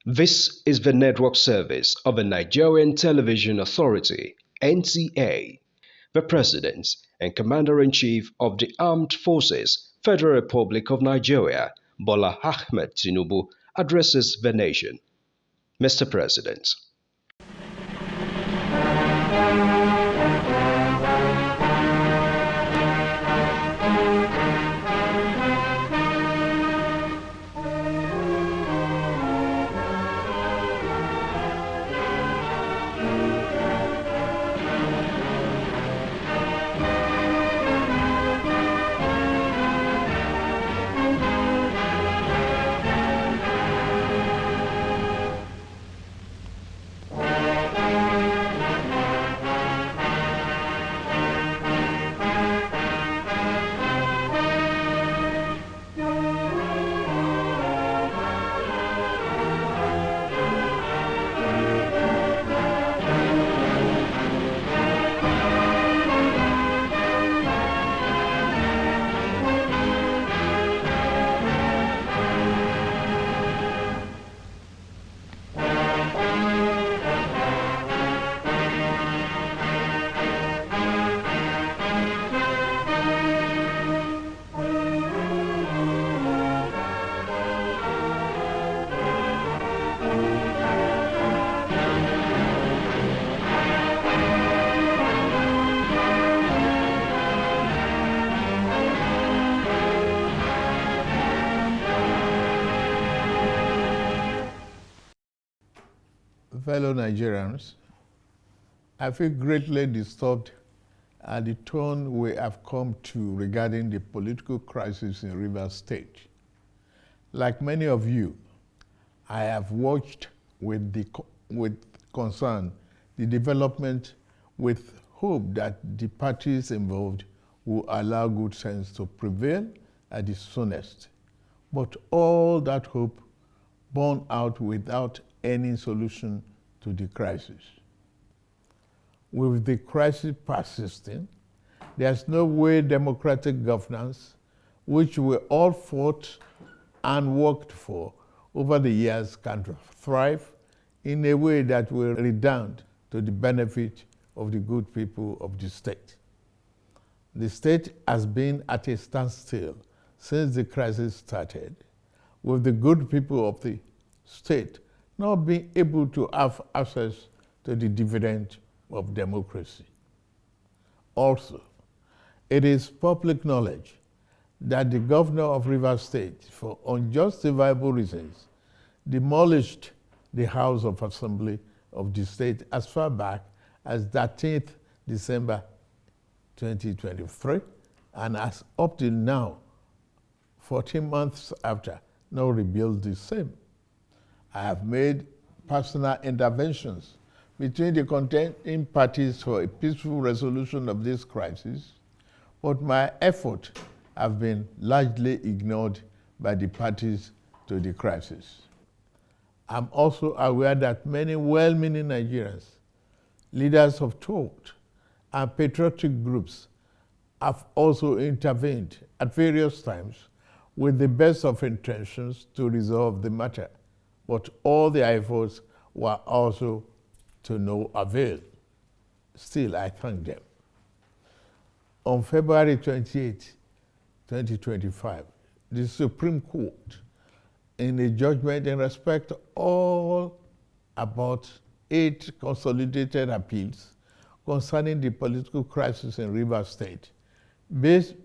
This is the network service of the Nigerian Television Authority, NTA. The President and Commander-in-Chief of the Armed Forces, Federal Republic of Nigeria, Bola Ahmed Tinubu, addresses the nation. Mr. President. Fellow Nigerians, I feel greatly disturbed at the tone we have come to regarding the political crisis in Rivers State. Like many of you, I have watched with concern the development with hope that the parties involved will allow good sense to prevail at the soonest. But all that hope borne out without any solution to the crisis. With the crisis persisting, there's no way democratic governance, which we all fought and worked for over the years, can thrive in a way that will redound to the benefit of the good people of the state. The state has been at a standstill since the crisis started, with the good people of the state not being able to have access to the dividend of democracy. Also, it is public knowledge that the governor of Rivers State, for unjustifiable reasons, demolished the House of Assembly of the state as far back as 13th December 2023, and as up till now, 14 months after, now rebuilt the same. I have made personal interventions between the contending parties for a peaceful resolution of this crisis, but my efforts have been largely ignored by the parties to the crisis. I'm also aware that many well-meaning Nigerians, leaders of thought, and patriotic groups have also intervened at various times with the best of intentions to resolve the matter. But all the efforts were also to no avail. Still, I thank them. On February 28, 2025, the Supreme Court, in a judgment in respect to all about 8 consolidated appeals concerning the political crisis in Rivers State, based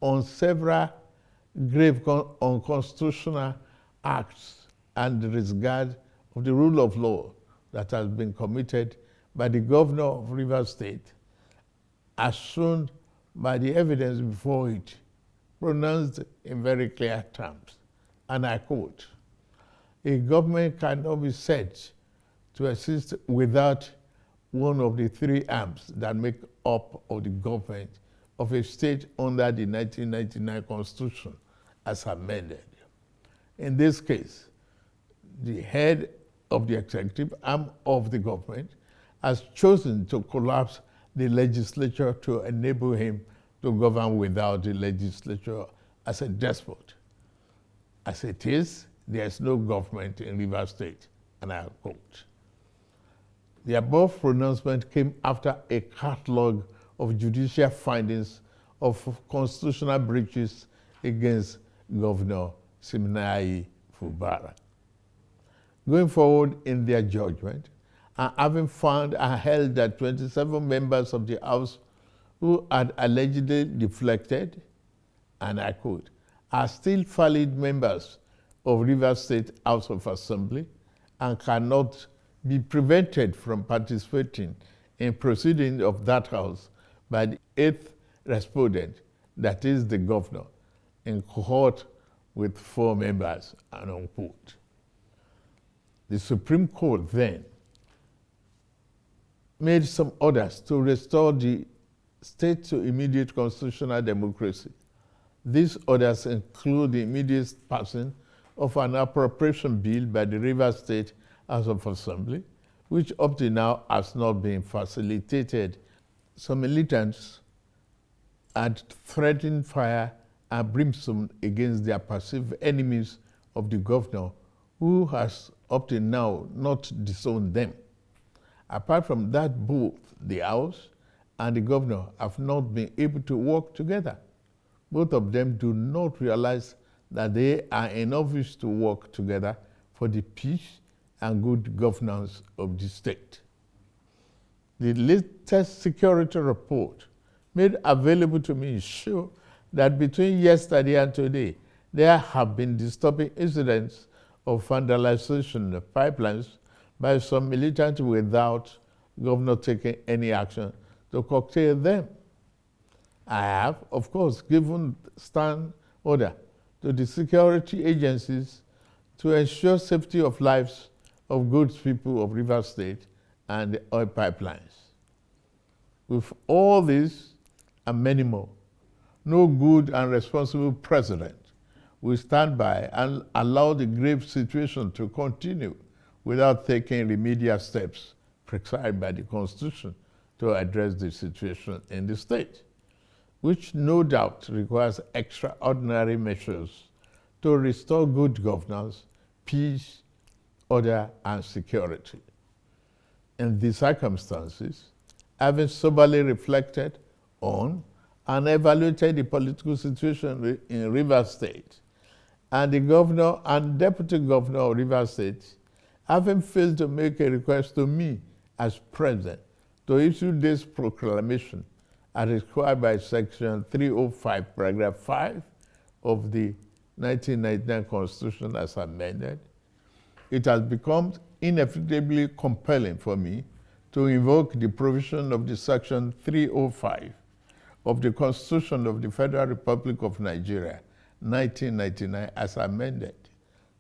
on several grave unconstitutional acts and the disregard of the rule of law that has been committed by the governor of Rivers State, as shown by the evidence before it, pronounced in very clear terms. And I quote, "A government cannot be said to exist without one of the 3 arms that make up of the government of a state under the 1999 Constitution as amended. In this case, the head of the executive arm of the government has chosen to collapse the legislature to enable him to govern without the legislature as a despot. As it is, there is no government in Rivers State, and I quote. The above pronouncement came after a catalog of judicial findings of constitutional breaches against Governor Siminalayi Fubara. Going forward in their judgment, and having found and held that 27 members of the House who had allegedly deflected, and I quote, are still valid members of Rivers State House of Assembly and cannot be prevented from participating in proceedings of that House by the eighth respondent, that is the governor, in cohort with 4 members, and unquote. The Supreme Court then made some orders to restore the state to immediate constitutional democracy. These orders include the immediate passing of an appropriation bill by the Rivers State House of Assembly, which up to now has not been facilitated. Some militants had threatened fire and brimstone against their perceived enemies of the governor, who has up to now not disowned them. Apart from that, both the House and the governor have not been able to work together. Both of them do not realize that they are in office to work together for the peace and good governance of the state. The latest security report made available to me show that between yesterday and today, there have been disturbing incidents of vandalization of pipelines by some militants without governor taking any action to curtail them. I have, of course, given stand order to the security agencies to ensure safety of lives of good people of Rivers State and the oil pipelines. With all this and many more, no good and responsible president will stand by and allow the grave situation to continue without taking remedial steps prescribed by the Constitution to address the situation in the state, which no doubt requires extraordinary measures to restore good governance, peace, order, and security. In these circumstances, having soberly reflected on and evaluated the political situation in Rivers State, and the governor and deputy governor of Rivers State, having failed to make a request to me as president to issue this proclamation as required by Section 305, Paragraph 5 of the 1999 Constitution as amended, it has become inevitably compelling for me to invoke the provision of the Section 305 of the Constitution of the Federal Republic of Nigeria, 1999, as amended,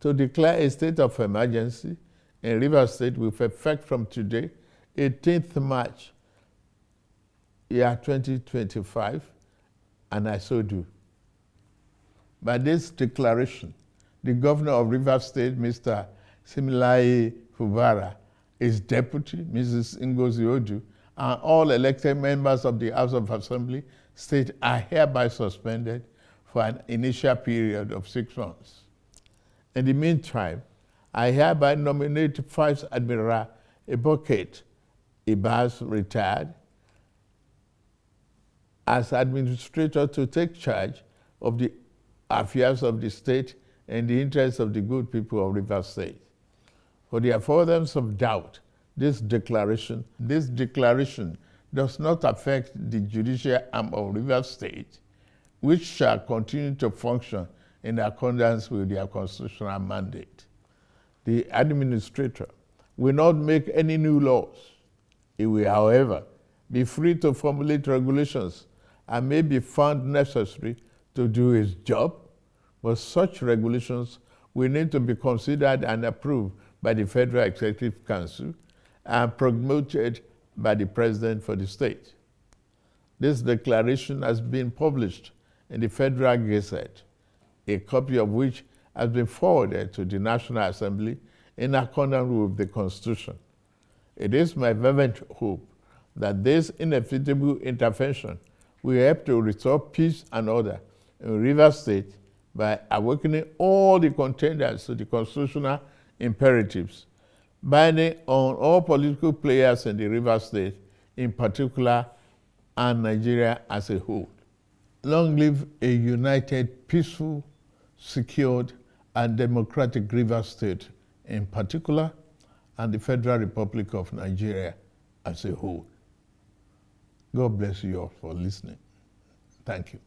to declare a state of emergency in Rivers State with effect from today, 18th March, year 2025, and I so do. By this declaration, the governor of Rivers State, Mr. Siminalayi Fubara, his deputy, Mrs. Ngozi Odu, and all elected members of the House of Assembly state are hereby suspended for an initial period of 6 months. In the meantime, I hereby nominate Vice Admiral Eboket Ibas, retired, as administrator to take charge of the affairs of the state in the interests of the good people of Rivers State. For the avoidance of doubt, this declaration does not affect the judicial arm of Rivers State, which shall continue to function in accordance with their constitutional mandate. The administrator will not make any new laws. He will, however, be free to formulate regulations and may be found necessary to do his job, but such regulations will need to be considered and approved by the Federal Executive Council and promoted by the President for the state. This declaration has been published in the Federal Gazette, a copy of which has been forwarded to the National Assembly in accordance with the Constitution. It is my fervent hope that this inevitable intervention will help to restore peace and order in Rivers State by awakening all the contenders to the constitutional imperatives, binding on all political players in the Rivers State in particular and Nigeria as a whole. Long live a united, peaceful, secured, and democratic Rivers State in particular, and the Federal Republic of Nigeria as a whole. God bless you all for listening. Thank you.